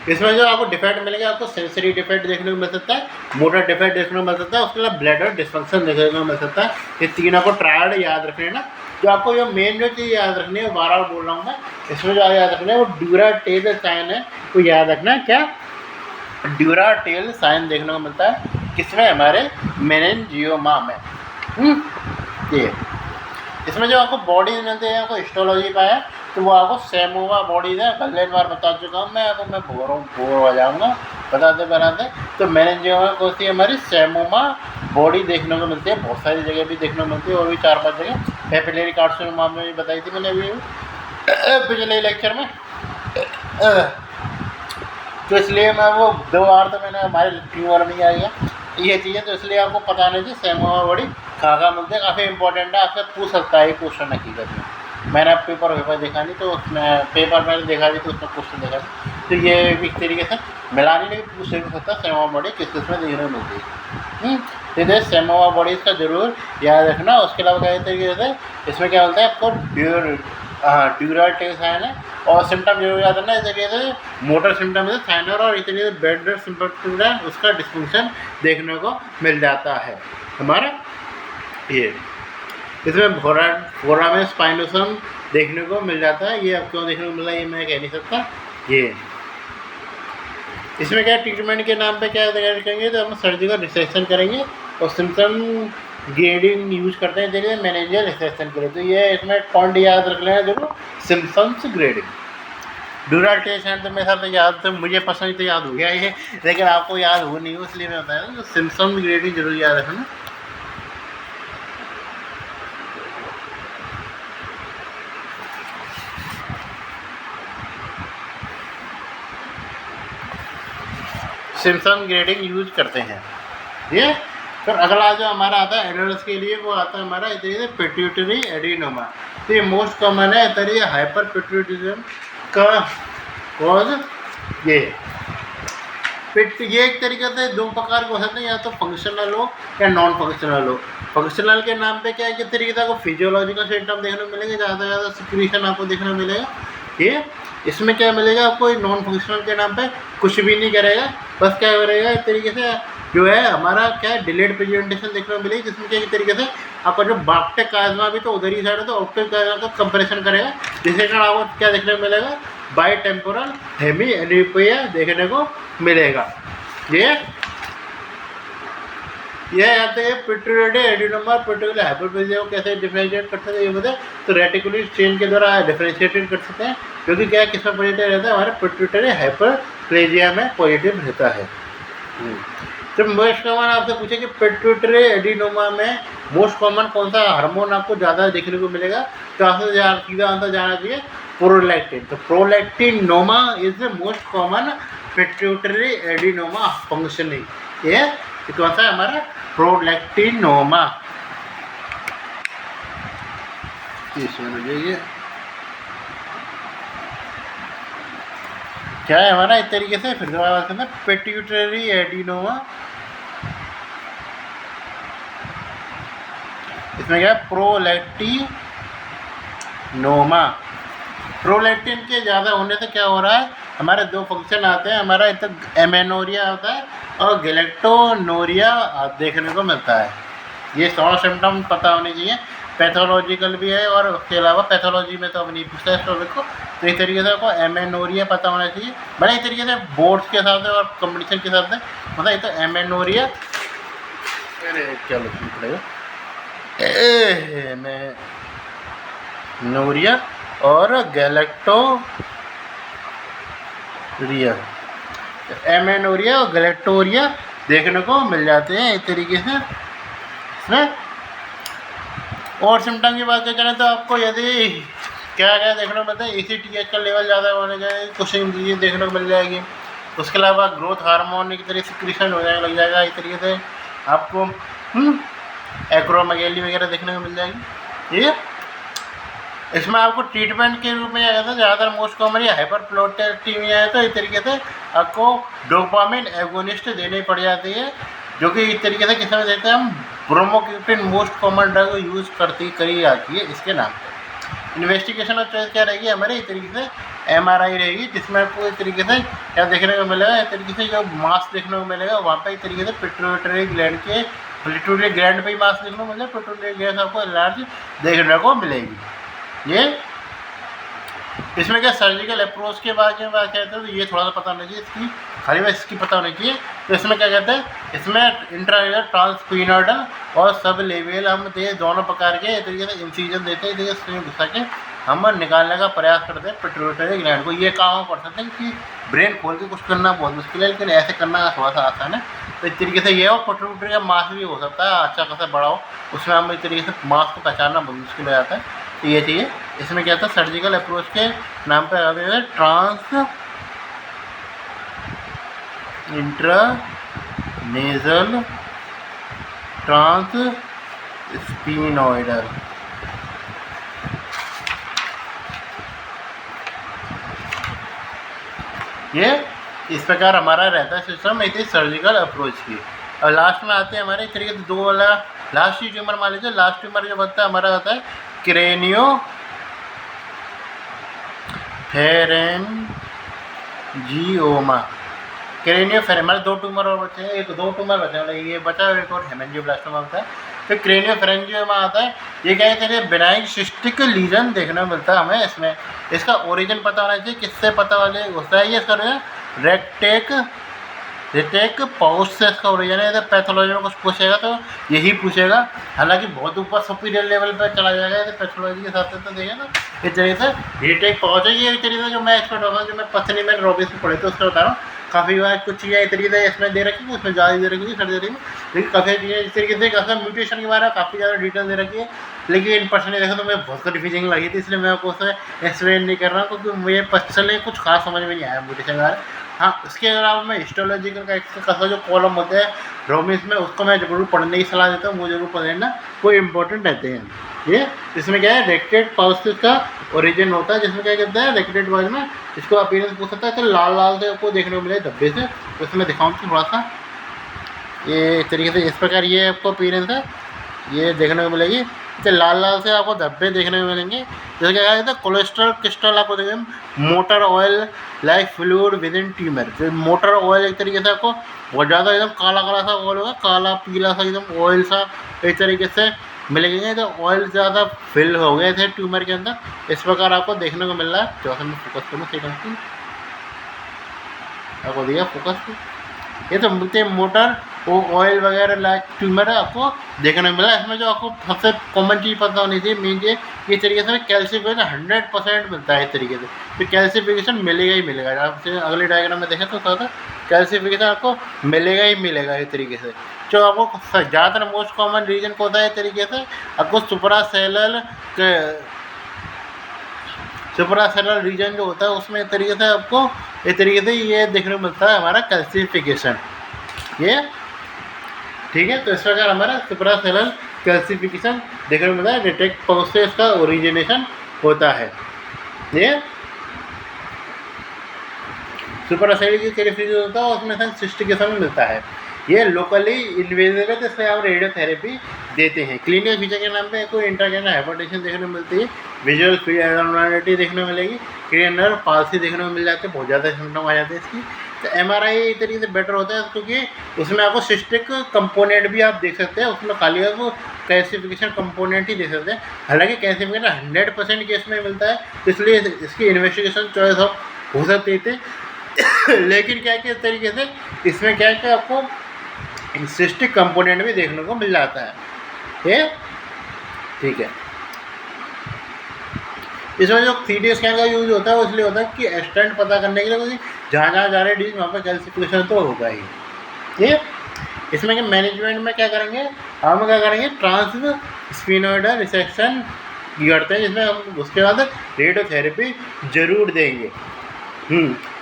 इसमें जो आपको डिफेक्ट मिलेगा, आपको सेंसरी डिफेक्ट देखने को मिल सकता है, मोटर डिफेक्ट देखने को मिल सकता है, उसके अलावा ब्लैडर डिस्फंक्शन देखने को मिल सकता है। ये तीनों को ट्रायड याद रखने ना। जो आपको जो मेन जो चीज़ याद रखनी है, बार बार बोल रहा हूँ मैं, इसमें जो याद रखना है वो ड्यूराटेल साइन है, वो याद रखना है। क्या ड्यूराटेल साइन देखने को मिलता है किसमें? हमारे मेनिंजियोमा में। ये इसमें जो आपको बॉडीज मिलती है, आपको हिस्टोलॉजी का है तो वो आपको सेमोवा बॉडीज है, पहले बार बता चुका हूँ मैं, आपको मैं बोर हो जाऊँगा बताते। तो मेनिंजियोमा कौन सी हमारी सेमोमा बॉडी देखने को मिलती है, बहुत सारी जगह भी देखने को मिलती है, और भी 4-5 जगह। पेपिलरी कार्सिनोमा में भी बताई थी मैंने अभी पिछले लेक्चर में। तो इसलिए मैं वो 2 बार तो मैंने हमारे ट्यूमर में आ गया ये चीज़ें, तो इसलिए आपको पता नहीं थी सेमोमा बॉडी कहाँ मिलती है। काफ़ी इंपॉर्टेंट है, आपसे पूछ सकता है क्वेश्चन हकीकत में। मैंने अब पेपर देखा नहीं, तो उसमें पेपर मैंने देखा भी तो उसमें क्वेश्चन देखा था, तो ये इस तरीके से मिलाने नहीं पूछ नहीं सकता सेमोमा बॉडी किस किस में देखने को मिलती है। तो सेमोमा बॉडी इसका जरूर याद रखना। उसके अलावा क्या तरीके से इसमें क्या बोलता है आपको ड्यूराटेल साइन है, और सिम्टम जरूर याद रखना। इस तरीके से मोटर सिम्टम है साइनर, और इस तरीके से ब्लैडर सिम्टम है उसका डिस्फंक्शन देखने को मिल जाता है हमारा। ये इसमें फोरा में स्पाइनोसम देखने को मिल जाता है। ये अब क्यों देखने को मिला ये मैं कह नहीं सकता। ये इसमें क्या ट्रीटमेंट के नाम पे क्या करेंगे, तो हम सर्जिकल रिसेक्शन करेंगे और सिम्पटम ग्रेडिंग यूज करते हैं जरिए मैनेजर रिसेक्शन के लिए। तो ये इसमें पॉइंट याद रख लेना जरूर, सिम्पटम्स ग्रेडिंग। ड्यूराटेशन तो मेरे साथ तो याद, तो मुझे पसंद तो याद हो गया ये, लेकिन आपको याद हो नहीं हो इसलिए मैं बताया तो सिम्पटम ग्रेडिंग जरूर याद रखना। सिम्पटम ग्रेडिंग यूज करते हैं ये। फिर अगला जो हमारा आता है एडल्ट्स के लिए, वो आता है हमारा इस तरीके से पिट्यूटरी एडिनोमा। तो ये मोस्ट कॉमन है तरीके हाइपर पिट्यूटरिज्म का कॉज। ये एक तरीके से 2 प्रकार के हो सकते हैं, या तो फंक्शनल हो या नॉन फंक्शनल हो। फंक्शनल के नाम पे क्या है, किस तरीके से आपको फिजियोलॉजिकल सिम्टम देखने को मिलेंगे, ज़्यादा से ज़्यादा सिक्रीशन आपको देखने को मिलेगा। ये इसमें क्या मिलेगा आपको, नॉन फंक्शनल के नाम पे कुछ भी नहीं करेगा, बस क्या करेगा इस तरीके से जो है हमारा क्या है डिलेड प्रेजेंटेशन देखने को मिलेगी, जिसमें क्या एक तरीके से आपका जो बाप्टिक काजमा भी तो उधर ही साइड है, तो ऑप्टिक काजमा का कंप्रेशन करेगा, जिसके कारण आपको क्या देखने को मिलेगा, बाई टेम्पोरल हेमी एनिपिया देखने को मिलेगा। ये आते हैं पिट्यूटरी एडिनोमा पिट्यूटरी हाइपरप्लेजिया को कैसे डिफरेंशिएट कर सकते हैं ये बताए, तो रेटिकुलर चेन के द्वारा डिफरेंशिएटेड कर सकते हैं, क्योंकि क्या किसमें पॉजिटिव रहता है, हमारे पिट्यूटरी हाइपरप्लेजिया में पॉजिटिव रहता है। तो मोस्ट कॉमन आपसे पूछे कि पिट्यूटरी एडिनोमा में मोस्ट कॉमन कौन सा हार्मोन आपको ज़्यादा देखने को मिलेगा, तो आपसे सीधा आंसर जाना चाहिए प्रोलैक्टिन। तो prolactinoma is the most common pituitary adenoma functioning. ये कौन सा है हमारा प्रोलैक्टिनोमा। क्या है हमारा इस तरीके से, फिर दोबारा बात करते हैं पिट्यूटरी एडिनोमा। इसमें क्या है प्रोलैक्टिनोमा। प्रोलैक्टिन के ज़्यादा होने से क्या हो रहा है, हमारे 2 फंक्शन आते हैं, हमारा एक तो एमेनोरिया होता है और गैलेक्टोनोरिया देखने को मिलता है। ये 100 सिम्टम पता होने चाहिए, पैथोलॉजिकल भी है, और उसके अलावा पैथोलॉजी में तो अब नहीं पूछता है टॉपिक को, तो इस तरीके से आपको एमेनोरिया पता होना चाहिए। बड़े इस तरीके से बोर्ड्स के हिसाब से और कंपटीशन के हिसाब से मतलब ये तो एमेनोरिया, अरे क्या लिखना पड़ेगा, एमेनोरिया और गैलेक्टोरिया, एमेनोरिया और गैलेक्टोरिया देखने को मिल जाते हैं इस तरीके से इसमें। और सिम्टम की बात करें तो आपको यदि क्या क्या देखने को मिलता है, ACTH का लेवल ज़्यादा होने का कुछ चीज़ें देखने को मिल जाएगी। उसके अलावा ग्रोथ हार्मोन की तरह सिक्रीशन हो जाएगा, लग जाएगा इस तरीके से आपको एक्रोमेगेली वगैरह देखने को मिल जाएगी। ये इसमें आपको ट्रीटमेंट के रूप में क्या कहते हैं, ज़्यादातर मोस्ट कॉमन ये हाइपरप्रोटेक्टिमिया है, तो इस तरीके से आपको डोपामिन एगोनिस्ट देनी पड़ जाती है, जो कि इस तरीके से किस में देते हैं हम, bromocriptine most common drug use करी जाती है इसके नाम पर। इन्वेस्टिगेशन ऑफ चॉइस क्या रहेगी हमारे, इस तरीके से MRI रहेगी, जिसमें आपको इस तरीके से क्या देखने को मिलेगा, इस तरीके से जो मास देखने को मिलेगा वहाँ पर इस तरीके से पिट्यूटरी ग्लैंड पे ही मास देखने को मिलेगा, पिट्यूटरी ग्लैंड आपको लार्ज देखने को मिलेगी। ये इसमें क्या सर्जिकल अप्रोच के बारे में बात कहते हैं, तो ये थोड़ा सा पता होना चाहिए इसकी, खाली बस इसकी पता होनी चाहिए। तो इसमें क्या कहते हैं, इसमें इंट्रावेनस ट्रांसपिनोडल और सब लेवल हम दोनों प्रकार के तरीके से इंसिजन देते हैं, तरीके से घुसा के हम निकालने का प्रयास करते हैं पिट्यूटरी ग्लैंड को। ये काम कर सकते हैं कि ब्रेन खोल के कुछ करना बहुत मुश्किल है, लेकिन ऐसे करना थोड़ा सा आसान है। तो इस तरीके से ये हो, पिट्यूटरी का मास भी हो सकता है अच्छा खासा बड़ा हो, उसमें हम इस तरीके से मास को पहचानना बहुत मुश्किल हो जाता है। तो ये चाहिए। इसमें क्या था, सर्जिकल अप्रोच के नाम पे आते हैं ट्रांस इंट्रानेजल ट्रांस स्पिनोइडल। ये इस प्रकार हमारा रहता है सिस्टम इस सर्जिकल अप्रोच की। और लास्ट में आते हैं हमारे इस तरीके से दो वाला लास्ट ट्यूमर मान लीजिए। लास्ट ट्यूमर जो बनता है हमारा होता है क्रेनियो फेरेंजियोमा। क्रेनियो फेरेंजियोमा हमारे दो ट्यूमर और बचे हैं, एक दो ट्यूमर बचे हैं, ये बचा और एक और हेमेंजियोब्लास्टोमा होता है। फिर क्रेनियो फेरेंजियोमा आता है, ये क्या है, बेनाइन सिस्टिक लीजन देखने को मिलता है हमें। इसमें इसका ओरिजिन पता होना चाहिए, किससे पता वाले होता है ये सर, रेक्टेक पाउच से इसका ओरिजिन है। पैथोलॉजी में कुछ पूछेगा तो यही पूछेगा, हालांकि बहुत ऊपर सुपीरियर लेवल पर चला जाएगा तो पैथोलॉजी के साथ तो देगा ना। इस तरीके से रेक्टेक पाउच है, ये तरीके से जो मैं एक्सपर्ट होगा, जो मैं पथनी में रॉबिस में पढ़े थे उसका बता रहा हूँ। काफ़ी बार कुछ चीज़ें इस तरीके से इसमें दे रखी है, उसमें ज़्यादा दे रखी है सर्जरी में, लेकिन काफ़ी चीज़ें इस तरीके से काफ़ी म्यूटेशन के बारे में काफ़ी ज़्यादा डिटेल दे रखी है। लेकिन इन पर्सनली देखो तो मुझे बहुत कन्फ्यूजिंग लगी थी, इसलिए मैं आपको उसमें एक्सप्लेन नहीं कर रहा हूँ, क्योंकि मुझे पर्सनली कुछ खास समझ में नहीं आया म्यूटेशन के बारे में। हाँ, इसके अलावा मैं हिस्टोलॉजिकल का जो कॉलम होता है रोमिस में, उसको मैं जरूर पढ़ने की सलाह देता हूँ, वो जरूर पढ़ लेना, वो इंपॉर्टेंट रहते हैं। ये इसमें क्या है, रेक्टेड पाउच का ओरिजिन होता है, जिसमें क्या कहते हैं रेक्टेड पाउच में इसको अपीयरेंस पूछ सकता है तो लाल लाल से आपको देखने को मिले धब्बे से। तो इसमें दिखाऊँ थोड़ा सा, ये इस तरीके से इस प्रकार ये आपको अपीयरेंस है, ये देखने को मिलेगी। तो लाल लाल से आपको धब्बे देखने को मिलेंगे। जैसे क्या कहते हैं कोलेस्ट्रॉल क्रिस्टल आपको देखेंगे, motor oil like fluid with in tumour. तो मोटर ऑयल एक तरीके से आपको बहुत ज़्यादा एकदम काला काला सा ऑयल होगा, काला पीला सा एकदम ऑयल सा एक तरीके से मिलेंगे। तो ऑयल ज़्यादा फिल हो गए थे ट्यूमर के अंदर, इस प्रकार आपको देखने को मिल रहा है। जो मैं फोकस करूँ सेकंड आपको दिया फोकस, ये तो बोलते हैं मोटर वो ऑयल वगैरह लाइक ट्यूमर है आपको देखने को मिला। इसमें जो आपको सबसे कॉमन चीज़ पता होनी चाहिए मेन ये तरीके से कैल्शिफिकेशन 100% मिलता है इस तरीके से। तो कैल्शिफिकेशन मिलेगा ही मिलेगा, आपसे अगले डायग्राम में देखें तो थोड़ा सा कैल्शिफिकेशन आपको मिलेगा ही मिलेगा इस तरीके से। जो आपको ज़्यादातर मोस्ट कॉमन रीजन को होता है इस तरीके से आपको सुपरासेलुलर रीजन जो होता है उसमें इस तरीके से आपको इस तरीके से ये देखने को मिलता है हमारा कैल्शिफिकेशन। ये ठीक है, तो इस प्रकार हमारा सुपरासेलुलर कैल्शिफिकेशन देखने को मिलता है। रेक्टेड पाउच से इसका ओरिजिनेशन होता है। ये सुपरासेलुलर कैल्शिफिकेशन होता है उसमें से सिस्टिकेशन मिलता है। ये लोकली इन्वेजिव है, तो इसमें हम रेडियोथेरेपी देते हैं। क्लिनिकल फीचर के नाम पे कोई इंट्राक्रैनियल हाइपरटेंशन देखने को मिलती है, विजुअल फील्ड एब्नॉर्मलिटी देखने को मिलेगी, क्रेनियल पाल्सी देखने को मिल जाते हैं, बहुत ज़्यादा सिम्टम आ जाते हैं इसकी। तो MRI एक तरीके से बेटर होता है, क्योंकि उसमें आपको सिस्टिक कंपोनेंट भी आप देख सकते हैं, उसमें खाली आपको कैल्शिफिकेशन कंपोनेंट ही देख सकते हैं। हालांकि कैल्शिफिकेशन 100% केस में मिलता है, तो इसलिए इसकी इन्वेस्टिगेशन चॉइस ऑफ हो सकती थी। लेकिन क्या कि इस तरीके से इसमें क्या है कि आपको सिस्टिक कंपोनेंट भी देखने को मिल जाता है। ये ठीक है। इसमें जो 3D स्कैन का यूज़ होता है वो इसलिए होता है कि एक्सटेंट पता करने के लिए, क्योंकि जहाँ जहाँ जा रहे डिश वहाँ पर कैल्शिफिकेशन तो होगा ही। ये इसमें कि मैनेजमेंट में क्या करेंगे, हम क्या करेंगे ट्रांस स्पिनोइडल रिसेक्शन करते हैं, जिसमें हम उसके बाद रेडियोथेरेपी जरूर देंगे।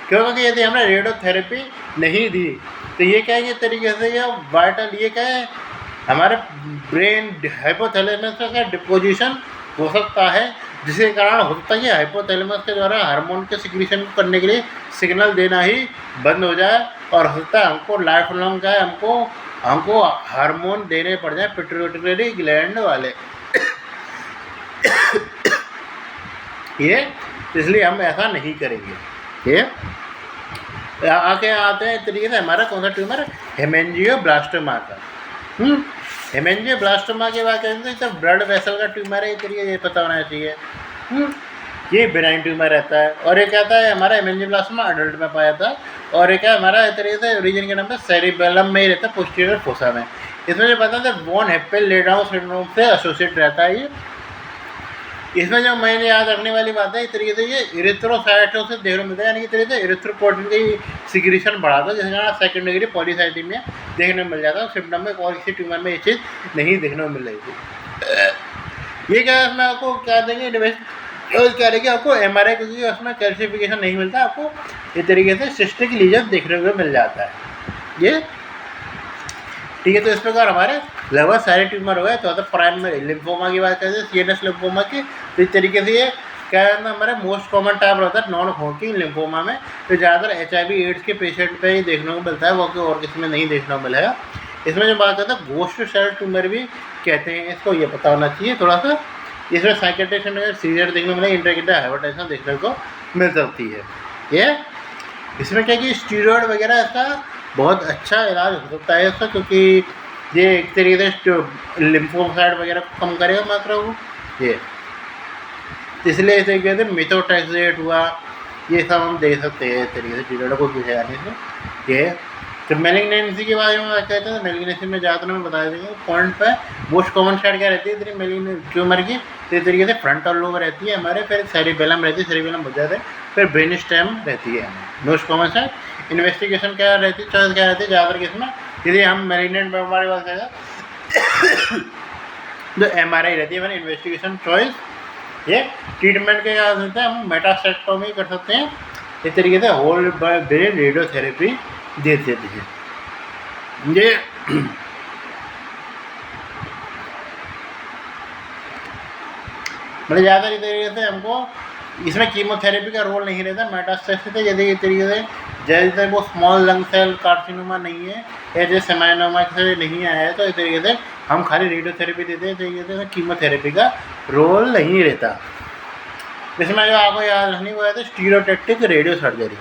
क्योंकि यदि हमने रेडियोथेरेपी नहीं दी तो ये क्या है कि तरीके से ये वाइटल ये क्या है हमारे ब्रेन हाइपोथैलेमस का डिपोजिशन हो सकता है, जिसके कारण होता है कि हाइपोथैलेमस के द्वारा हार्मोन के सिक्रीशन को करने के लिए सिग्नल देना ही बंद हो जाए, और होता है हमको लाइफ लॉन्ग का हमको हमको हार्मोन देने पड़ जाए पिट्यूटरी ग्लैंड वाले। ये इसलिए हम ऐसा नहीं करेंगे। ये आके आते हैं तरीके से हमारा कौन सा ट्यूमर, हेमेंजियोब्लास्टोमा का। हेमेंजियोब्लास्टोमा की बात करें तो ब्लड वेसल का ट्यूमर है, ये तरीके ये पता होना चाहिए। ये बिनाइन ट्यूमर रहता है, और ये कहता है हमारा हेमेंजियोब्लास्टोमा अडल्ट में पाया था, और एक हमारा इस तरीके से रीजन के नाम पे सेरिबेलम में ही रहता है, पोस्टीरियर फोसा में। इसमें जो पता था वॉन हेपेल लेडाउन सिंड्रोम से एसोसिएट रहता है ये। इसमें जो मैंने याद रखने वाली बात है, इस तरीके से ये इरिथ्रोसाइटोसिस देखने को मिलता है, यानी कि तरीके से इरिथ्रोपोइटिन की सिक्रीशन बढ़ाता है, जिसके कारण सेकेंड डिग्री पॉलीसाइथेमिया देखने को मिल जाता है। सिम्टम में और किसी ट्यूमर में ये चीज़ नहीं देखने को मिल रही थी। ये क्या इसमें आपको क्या देंगे क्या रहेगी आपको MRI, क्योंकि उसमें कैल्शिफिकेशन नहीं मिलता, आपको इस तरीके से सिस्टिक लीजन देखने को मिल जाता है ये। ठीक है, तो इस प्रकार हमारे लगभग सारे ट्यूमर हो गए। तो प्राइम में लिम्फोमा की बात करते हैं, CNS लिम्फोमा की, तो इस तरीके से ये क्या है ना, हमारे मोस्ट कॉमन टाइप रहता है नॉन हॉकिंग लिम्फोमा में, तो ज़्यादातर HIV एड्स के पेशेंट पे ही देखने को मिलता है, वो कि और किसी में नहीं देखने को मिलेगा। इसमें जो बात करते हैं गोस्ट सेल ट्यूमर भी कहते हैं इसको, ये पता होना चाहिए थोड़ा सा। इसमें साइकेट्रिक में सीवियर देखने को मिलेगा, इंट्राक्रेनियल हाइपरटेंशन देखने को मिल सकती है। ये इसमें क्या कि स्टीरॉयड वगैरह इसका बहुत अच्छा इलाज हो सकता है इसका, क्योंकि ये एक तरीके से लिम्फोसाइट वगैरह को कम करेगा मात्रा को ये, इसलिए इसे कहते हैं मेथोट्रेक्सेट हुआ, ये सब हम दे सकते हैं इस तरीके से स्टीरॉयड को किया जाने से। ये तो मेलिग्नेंसी के बारे में बात करते हैं, मेलिग्नेंसी में ज़्यादातर मैं बता देंगे पॉइंट पे मोस्ट कॉमन साइड क्या रहती है इतनी मेलिग्नेंट ट्यूमर की, तो इस तरीके से फ्रंटल लोब रहती है हमारे, फिर सेरिबेलम रहती है, सेरिबेलम हो जाता है, फिर ब्रेन स्टेम रहती है मोस्ट कॉमन साइड। इन्वेस्टिगेशन क्या रहती है, चॉइस क्या रहती है ज़्यादातर किसमें, यदि हम मेलिग्नेंट बीमारी बात करें जो MRI रहती है, मैंने इन्वेस्टिगेशन चॉइस। ये ट्रीटमेंट के क्या होता है, हम मेटास्टेक्टोमी कर सकते हैं, इस तरीके से होल ब्रेन रेडियोथेरेपी दे देती है ये। मतलब ज़्यादा इस तरीके से हमको इसमें कीमोथेरेपी का रोल नहीं रहता मेटास्टेसिस से, यदि इस तरीके से जैसे वो स्मॉल लंग सेल कार्सिनोमा नहीं है या जैसे सेमाइनोमा से नहीं आया है, तो इस तरीके से हम खाली रेडियोथेरेपी देते हैं, तरीके से कीमोथेरेपी का रोल नहीं रहता। इसमें जो आपको याद रखनी वो है स्टीरियोटैक्टिक रेडियो सर्जरी,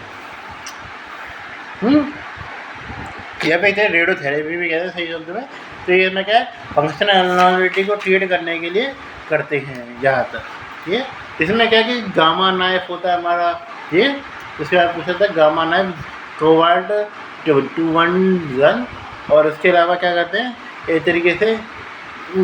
या फिर इसे रेडियोथेरेपी भी कहते हैं सही शब्द में। तो ये में क्या है, फंक्शनल एब्नॉर्मलिटी को ट्रीट करने के लिए करते हैं ज़्यादातर ये। इसमें क्या है कि गामा नाइफ होता है हमारा ये, उसके बाद पूछा था गामा नाइफ प्रोवाइड 211, और उसके अलावा क्या करते हैं एक तरीके से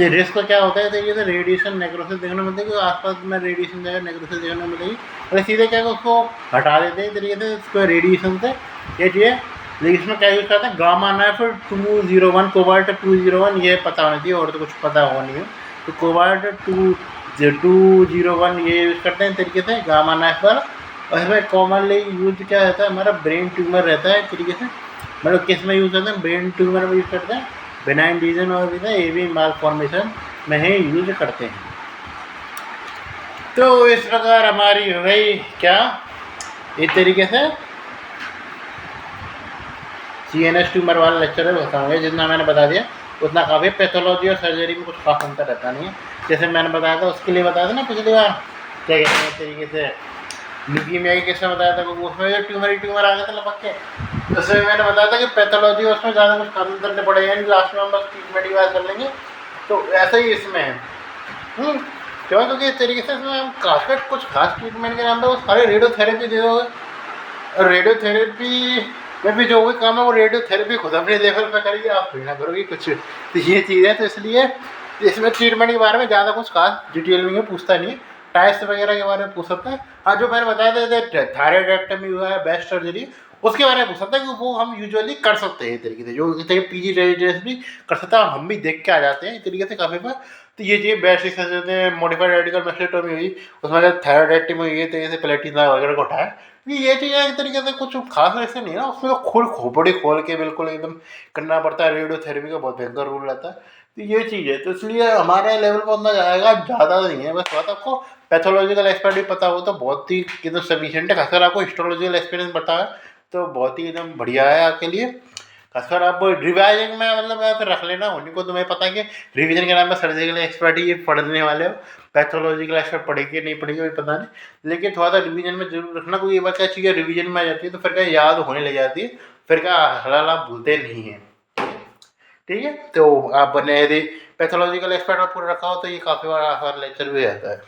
रिस्क क्या होता है, तरीके से रेडिएशन नेक्रोसिस देखने को मिलता है, क्योंकि आसपास में रेडिएशन जगह नेक्रोसिस देखने को मिलेगी, और सीधे क्या है उसको हटा देते हैं तरीके से उसको रेडिएशन से ये चीज़। लेकिन इसमें क्या यूज़ करते हैं गामा नाइफ 201 कोबाल्ट 201, ये पता होना चाहिए और तो कुछ पता हो नहीं है, तो कोबाल्ट 201 ये यूज़ करते हैं तरीके से गामा नाइफ पर। और इसमें कॉमनली यूज क्या रहता है हमारा ब्रेन ट्यूमर रहता है तरीके से, मतलब किस में यूज़ करते हैं ब्रेन ट्यूमर में यूज़ करते हैं, बेनाइन लीजन और AV मालफॉर्मेशन में ही यूज करते हैं। तो इस प्रकार हमारी हो गई क्या इस तरीके से CNS ट्यूमर वाला लेक्चर बताऊँगा, जितना मैंने बता दिया उतना काफ़ी। पैथोलॉजी और सर्जरी में कुछ खास अंतर रहता नहीं है, जैसे मैंने बताया था उसके लिए बताया था ना पिछली बार, क्या कहते हैं तरीके से ल्यूकीमिया की केस में बताया था, उसमें जो ट्यूमर आ गया था लगभग के, उसमें मैंने बताया था कि पैथोलॉजी उसमें ज़्यादा कुछ खास अंतर नहीं पड़ेगा, लास्ट में हम बस ट्रीटमेंट की बात कर लेंगे। तो ऐसा ही इसमें है क्यों, क्योंकि इस तरीके से इसमें हम काफ़ी कुछ खास ट्रीटमेंट के नाम पर वो सारे रेडियोथेरेपी दे दोगे, और रेडियोथेरेपी में भी जो भी काम है वो रेडियोथेरेपी खुद अपने लेवल पर करेगी, आप फिर ना करोगे कुछ। तो ये चीज़ है, तो इसलिए इसमें ट्रीटमेंट के बारे में ज़्यादा कुछ खास डिटेल में पूछता नहीं है, टाइप्स वगैरह के बारे में पूछ सकता है। हाँ, जो मैंने बताया था थायराइडेक्टमी हुआ है बेस्ट सर्जरी, उसके बारे में पूछ सकता है कि वो हम यूजुअली कर सकते हैं इस तरीके से, जो इस तरीके PG रेजिडेंस भी कर सकता है, हम भी देख के आ जाते हैं इस तरीके से काफ़ी बार। तो ये चीज़ breast surgery modified radical mastectomy हुई, उसमें जब थायराइडेक्टमी हुई है तरीके से प्लेटिना वगैरह को उठाया, ये चीज़ एक तरीके से कुछ खास ऐसे नहीं है ना, उसमें तो खोपड़ी खोल के बिल्कुल एकदम करना पड़ता है। रेडियोथेरेपी का बहुत भयंकर रूल रहता है, तो ये चीज़ है, तो इसलिए हमारे लेवल पर उतना जाएगा ज़्यादा नहीं है, बस बात आपको पैथोलॉजिकल एक्सपर्ट भी पता हो तो बहुत ही एकदम सफिशिएंट है। खासकर आपको हिस्टोलॉजिकल एक्सपीरियंस पता है तो बहुत ही एकदम बढ़िया है आपके लिए। खासकर आप रिवाइजिंग में मतलब या फिर रख लेना उन्हीं को, तुम्हें पता है कि रिवीजन के नाम पर सर्जिकल एक्सपर्ट ही ये पढ़ने वाले हो, पैथोलॉजिकल एक्सपर्ट पढ़ेगी नहीं पढ़ेगी कोई पता नहीं, लेकिन थोड़ा सा रिवीजन में जरूर रखना, क्योंकि ये बात क्या चीज़ रिवीजन में आ जाती है तो फिर क्या याद होने लग जाती है, फिर क्या हलाल आप भूलते नहीं हैं। ठीक है, तो आप बने यदि पैथोलॉजिकल एक्सपर्ट पूरा रखा हो तो ये काफ़ी बार आसान लेक्चर भी रहता है।